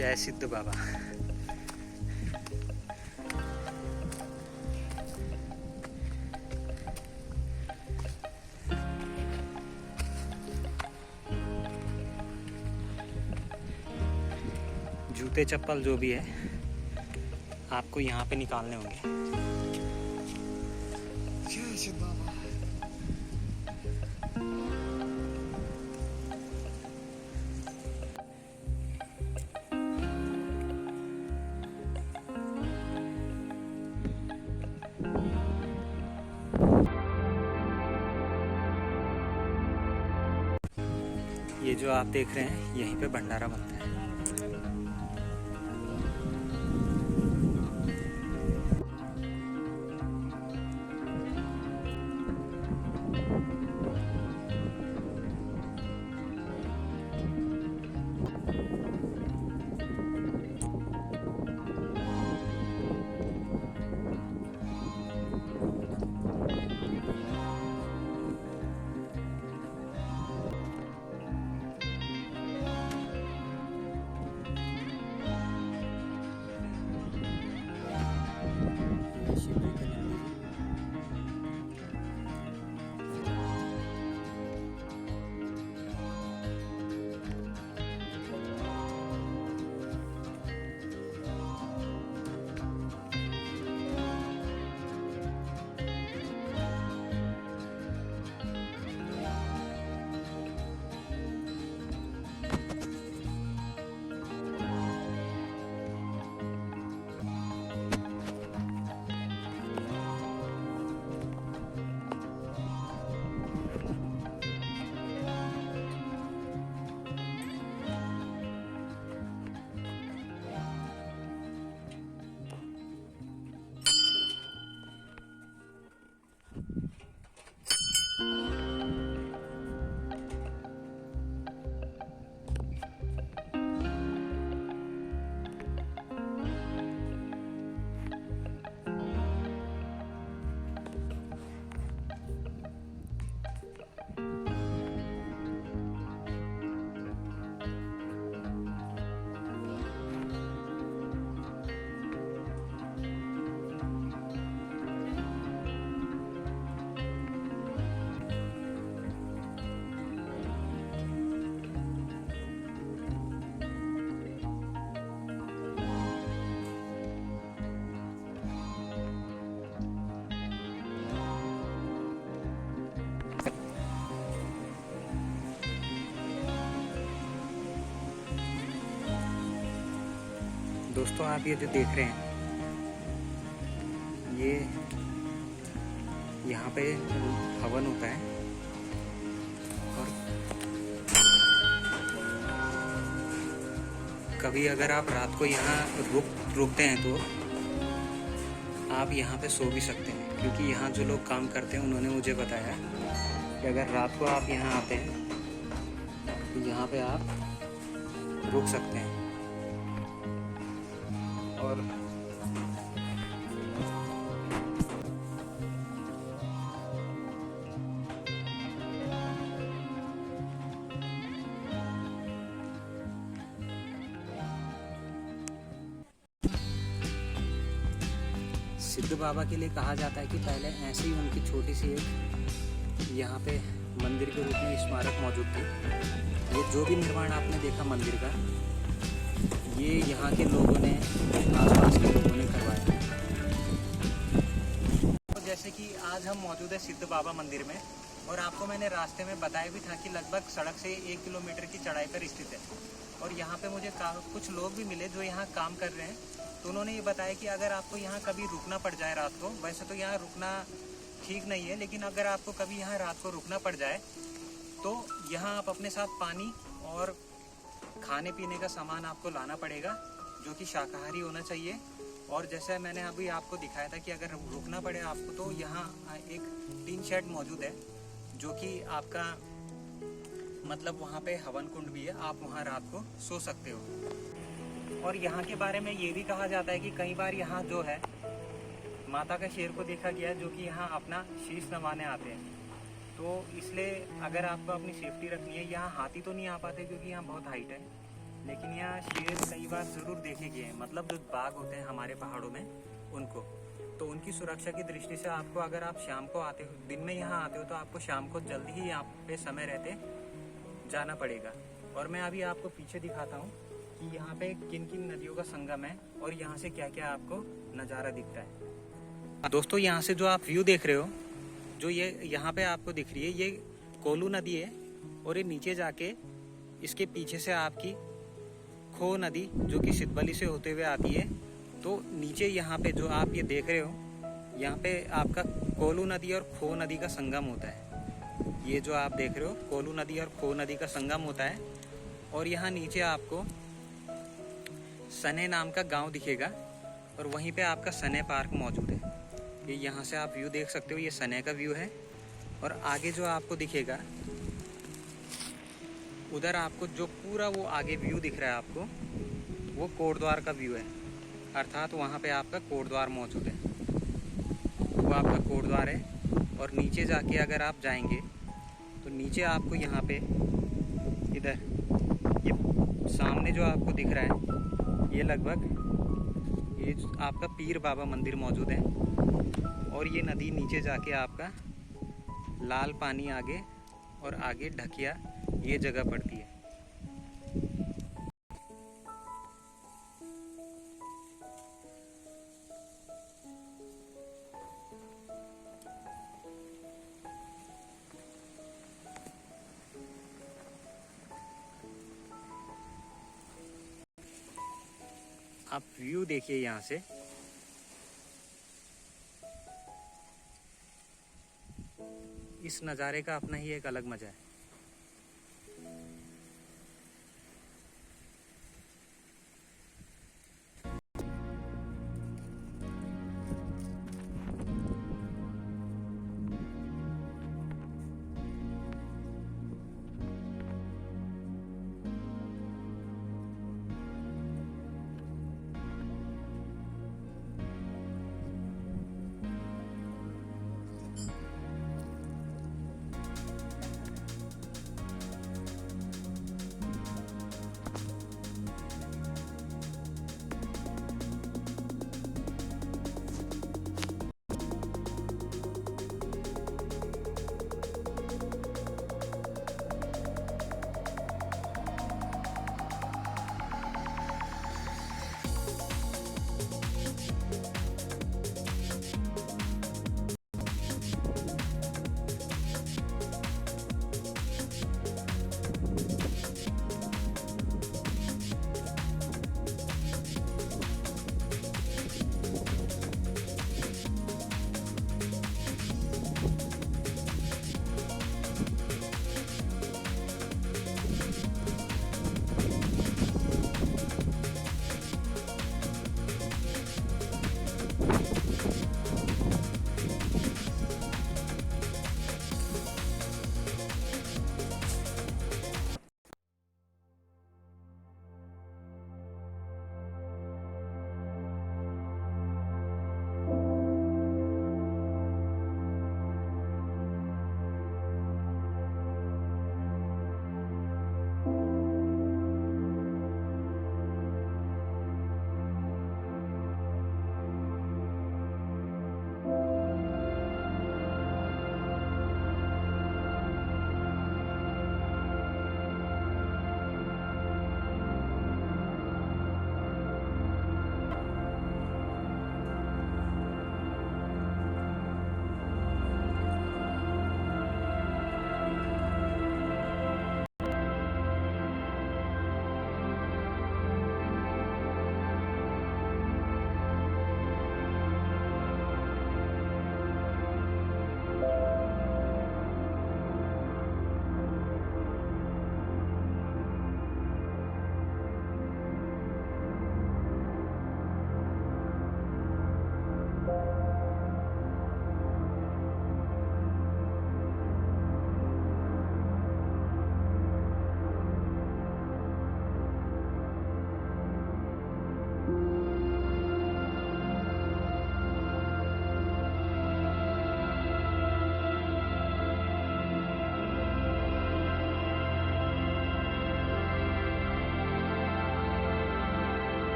जय सिद्ध बाबा। जूते चप्पल जो भी है आपको यहाँ पे निकालने होंगे। जय सिद्ध बाबा। ये जो आप देख रहे हैं यहीं पे भंडारा बनता है। दोस्तों आप ये जो देख रहे हैं ये यहाँ पे हवन होता है और कभी अगर आप रात को यहाँ रुकते हैं तो आप यहाँ पे सो भी सकते हैं, क्योंकि यहाँ जो लोग काम करते हैं उन्होंने मुझे बताया कि अगर रात को आप यहाँ आते हैं तो यहाँ पे आप रुक सकते हैं। और सिद्ध बाबा के लिए कहा जाता है कि पहले ऐसे ही उनकी छोटी सी एक यहाँ पे मंदिर के रूप में स्मारक मौजूद थी। ये जो भी निर्माण आपने देखा मंदिर का, ये यहाँ के लोगों ने, आसपास के लोगों ने करवाया। तो जैसे कि आज हम मौजूद है सिद्ध बाबा मंदिर में, और आपको मैंने रास्ते में बताया भी था कि लगभग सड़क से 1 किलोमीटर की चढ़ाई पर स्थित है। और यहाँ पे मुझे कुछ लोग भी मिले जो यहाँ काम कर रहे हैं, तो उन्होंने ये बताया कि अगर आपको यहाँ कभी रुकना पड़ जाए रात को, वैसे तो यहाँ रुकना ठीक नहीं है, लेकिन अगर आपको कभी यहाँ रात को रुकना पड़ जाए तो यहाँ आप अपने साथ पानी और खाने पीने का सामान आपको लाना पड़ेगा, जो कि शाकाहारी होना चाहिए। और जैसे मैंने अभी आपको दिखाया था कि अगर रुकना पड़े आपको तो यहाँ एक टीन शेड मौजूद है, जो कि आपका मतलब वहाँ पे हवन कुंड भी है, आप वहाँ रात को सो सकते हो। और यहाँ के बारे में ये भी कहा जाता है कि कई बार यहाँ जो है माता का शेर को देखा गया, जो कि यहाँ अपना शीश नवाने आते हैं। तो इसलिए अगर आपको अपनी सेफ्टी रखनी है, यहाँ हाथी तो नहीं आ पाते क्योंकि यहाँ बहुत हाइट है, लेकिन यहाँ शेर कई बार ज़रूर देखे गए हैं, मतलब जो बाघ होते हैं हमारे पहाड़ों में उनको। तो उनकी सुरक्षा की दृष्टि से आपको, अगर आप शाम को आते हो, दिन में यहाँ आते हो, तो आपको शाम को जल्दी ही यहाँ पे समय रहते जाना पड़ेगा। और मैं अभी आपको पीछे दिखाता हूँ कि यहाँ पे किन किन नदियों का संगम है और यहाँ से क्या क्या आपको नज़ारा दिखता है। दोस्तों, यहाँ से जो आप व्यू देख रहे हो, जो ये यहाँ पे आपको दिख रही है, ये कोलू नदी है। और ये नीचे जाके इसके पीछे से आपकी खो नदी, जो कि सिद्धबली से होते हुए आती है। तो नीचे यहाँ पे जो आप ये देख रहे हो, यहाँ पे आपका कोलू नदी और खो नदी का संगम होता है। ये जो आप देख रहे हो, कोलू नदी और खो नदी का संगम होता है। और यहाँ नीचे आपको सने नाम का गांव दिखेगा और वहीं पे आपका सने पार्क मौजूद है। ये यहाँ से आप व्यू देख सकते हो, ये सने का व्यू है। और आगे जो आपको दिखेगा, उधर आपको जो पूरा वो आगे व्यू दिख रहा है आपको, वो कोटद्वार का व्यू है। अर्थात वहाँ पे आपका कोटद्वार मौजूद है, वो आपका कोटद्वार है। और नीचे जाके अगर आप जाएंगे तो नीचे आपको यहाँ पे इधर ये सामने जो आपको दिख रहा है, ये लगभग ये आपका पीर बाबा मंदिर मौजूद है। और ये नदी नीचे जाके आपका लाल पानी आगे और आगे ढकिया, ये जगह पड़ती है। आप व्यू देखिए यहाँ से, इस नज़ारे का अपना ही एक अलग मजा है।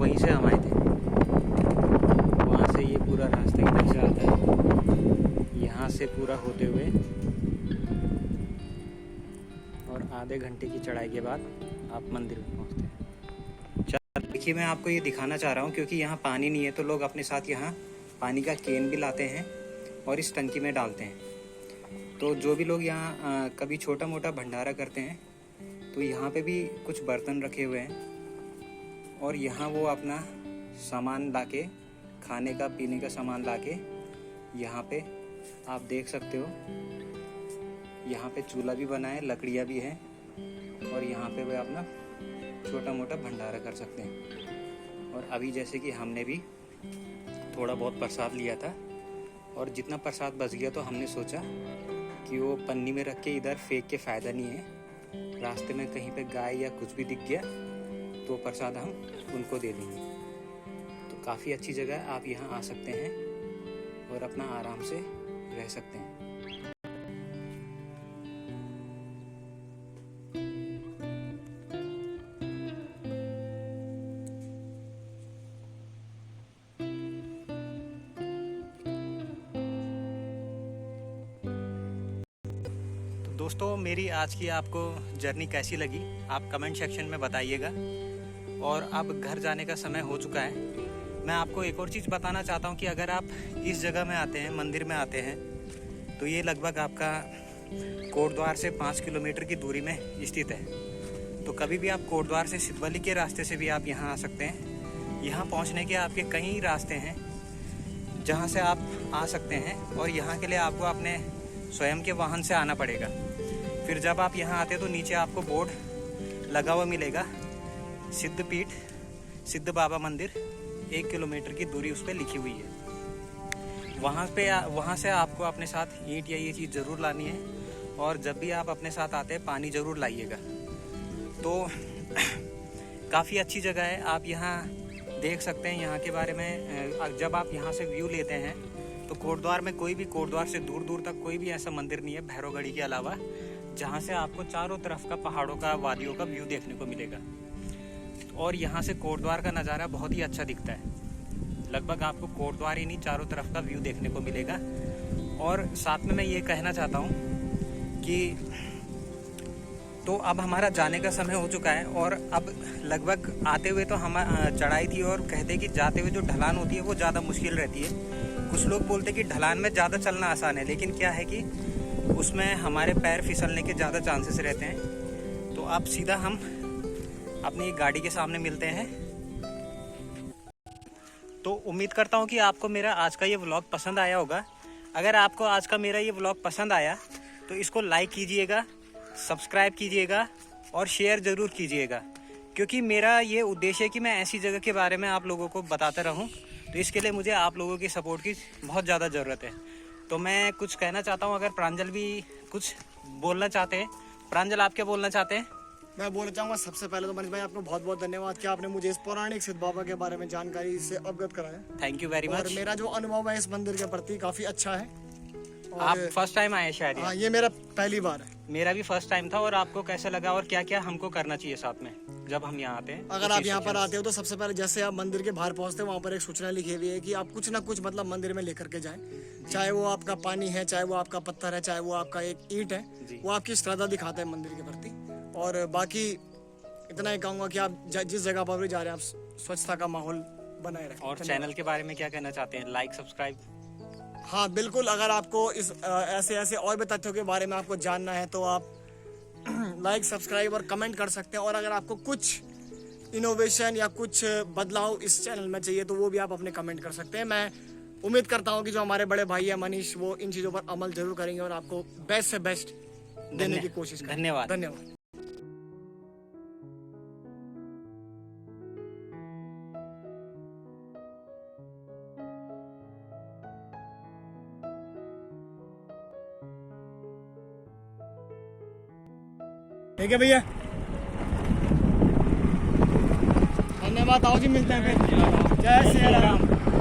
वहीं से हम आए थे। वहाँ से ये पूरा रास्ता इधर से आता है, यहाँ से पूरा होते हुए, और आधे घंटे की चढ़ाई के बाद आप मंदिर में पहुँचते हैं। देखिए, मैं आपको ये दिखाना चाह रहा हूँ क्योंकि यहाँ पानी नहीं है, तो लोग अपने साथ यहाँ पानी का केन भी लाते हैं और इस टंकी में डालते हैं। तो जो भी लोग यहाँ कभी छोटा मोटा भंडारा करते हैं तो यहाँ पे भी कुछ बर्तन रखे हुए हैं और यहाँ वो अपना सामान लाके, खाने का पीने का सामान लाके यहाँ पे आप देख सकते हो। यहाँ पे चूल्हा भी बना है, लकड़ियाँ भी हैं और यहाँ पे वे अपना छोटा मोटा भंडारा कर सकते हैं। और अभी जैसे कि हमने भी थोड़ा बहुत प्रसाद लिया था और जितना प्रसाद बच गया तो हमने सोचा कि वो पन्नी में रख के इधर फेंक के फ़ायदा नहीं है, रास्ते में कहीं पे गाय या कुछ भी दिख गया तो प्रसाद हम उनको दे देंगे। तो काफ़ी अच्छी जगह है, आप यहाँ आ सकते हैं और अपना आराम से रह सकते हैं। दोस्तों, मेरी आज की आपको जर्नी कैसी लगी आप कमेंट सेक्शन में बताइएगा। और अब घर जाने का समय हो चुका है। मैं आपको एक और चीज़ बताना चाहता हूँ कि अगर आप इस जगह में आते हैं, मंदिर में आते हैं, तो ये लगभग आपका कोटद्वार से 5 किलोमीटर की दूरी में स्थित है। तो कभी भी आप कोटद्वार से सिद्धवली के रास्ते से भी आप यहाँ आ सकते हैं। यहाँ पहुँचने के आपके कई रास्ते हैं जहाँ से आप आ सकते हैं और यहाँ के लिए आपको अपने स्वयं के वाहन से आना पड़ेगा। फिर जब आप यहाँ आते तो नीचे आपको बोर्ड लगा हुआ मिलेगा, सिद्धपीठ सिद्ध बाबा मंदिर, 1 किलोमीटर की दूरी उस पर लिखी हुई है। वहाँ से आपको अपने साथ ईंट या ये चीज़ ज़रूर लानी है और जब भी आप अपने साथ आते हैं पानी ज़रूर लाइएगा। तो काफ़ी अच्छी जगह है, आप यहाँ देख सकते हैं। यहाँ के बारे में जब आप यहाँ से व्यू लेते हैं तो कोटद्वार में कोटद्वार से दूर दूर तक कोई भी ऐसा मंदिर नहीं है भैरवगढ़ी के अलावा जहाँ से आपको चारों तरफ का पहाड़ों का, वादियों का व्यू देखने को मिलेगा। और यहाँ से कोटद्वार का नज़ारा बहुत ही अच्छा दिखता है। लगभग आपको कोटद्वार ही नहीं, चारों तरफ का व्यू देखने को मिलेगा। और साथ में मैं ये कहना चाहता हूँ कि तो अब हमारा जाने का समय हो चुका है और अब लगभग आते हुए तो हम चढ़ाई थी और कहते कि जाते हुए जो ढलान होती है वो ज़्यादा मुश्किल रहती है। कुछ लोग बोलते कि ढलान में ज़्यादा चलना आसान है, लेकिन क्या है कि उसमें हमारे पैर फिसलने के ज़्यादा चांसेस रहते हैं। तो अब सीधा हम अपनी गाड़ी के सामने मिलते हैं। तो उम्मीद करता हूँ कि आपको मेरा आज का ये व्लॉग पसंद आया होगा। अगर आपको आज का मेरा ये व्लॉग पसंद आया तो इसको लाइक कीजिएगा, सब्सक्राइब कीजिएगा और शेयर ज़रूर कीजिएगा, क्योंकि मेरा ये उद्देश्य है कि मैं ऐसी जगह के बारे में आप लोगों को बताता रहूं। तो इसके लिए मुझे आप लोगों की सपोर्ट की बहुत ज़्यादा ज़रूरत है। तो मैं कुछ कहना चाहता हूं, अगर प्रांजल भी कुछ बोलना चाहते हैं। प्रांजल, आप क्या बोलना चाहते हैं? मैं बोलना चाहूँगा सबसे पहले तो मनीष भाई आपको बहुत बहुत धन्यवाद कि आपने मुझे इस पौराणिक सिद्ध बाबा के बारे में जानकारी से अवगत कराया। Thank you very much. और मेरा जो अनुभव है इस मंदिर के प्रति काफ़ी अच्छा है। आप फर्स्ट टाइम आए शायद? हाँ, ये मेरा पहली बार है। मेरा भी फर्स्ट टाइम था। और आपको कैसा लगा और क्या क्या हमको करना चाहिए साथ में जब हम यहाँ आते हैं? अगर आप यहाँ पर आते हो तो सबसे पहले जैसे आप मंदिर के बाहर पहुँचते हो वहाँ पर एक सूचना लिखी हुई है कि आप कुछ ना कुछ मतलब मंदिर में लेकर के जाएं। चाहे वो आपका पानी है, चाहे वो आपका पत्थर है, चाहे वो आपका एक ईंट है, वो आपकी श्रद्धा दिखाता है मंदिर के प्रति। और बाकी इतना ही कहूँगा कि आप जिस जगह पर भी जा रहे हैं आप स्वच्छता का माहौल बनाए रखें। और चैनल के बारे में क्या कहना चाहते हैं? Like, subscribe? हाँ बिल्कुल, अगर आपको इस ऐसे और भी तथ्यों के बारे में आपको जानना है तो आप लाइक, सब्सक्राइब और कमेंट कर सकते हैं। और अगर आपको कुछ इनोवेशन या कुछ बदलाव इस चैनल में चाहिए तो वो भी आप अपने कमेंट कर सकते हैं। मैं उम्मीद करता हूँ कि जो हमारे बड़े भाई है मनीष, वो इन चीज़ों पर अमल जरूर करेंगे और आपको बेस्ट से बेस्ट देने की कोशिश करेंगे। धन्यवाद। धन्यवाद। ठीक है भैया, धन्यवाद। आओ जी, मिलते हैं फिर। जय श्री राम।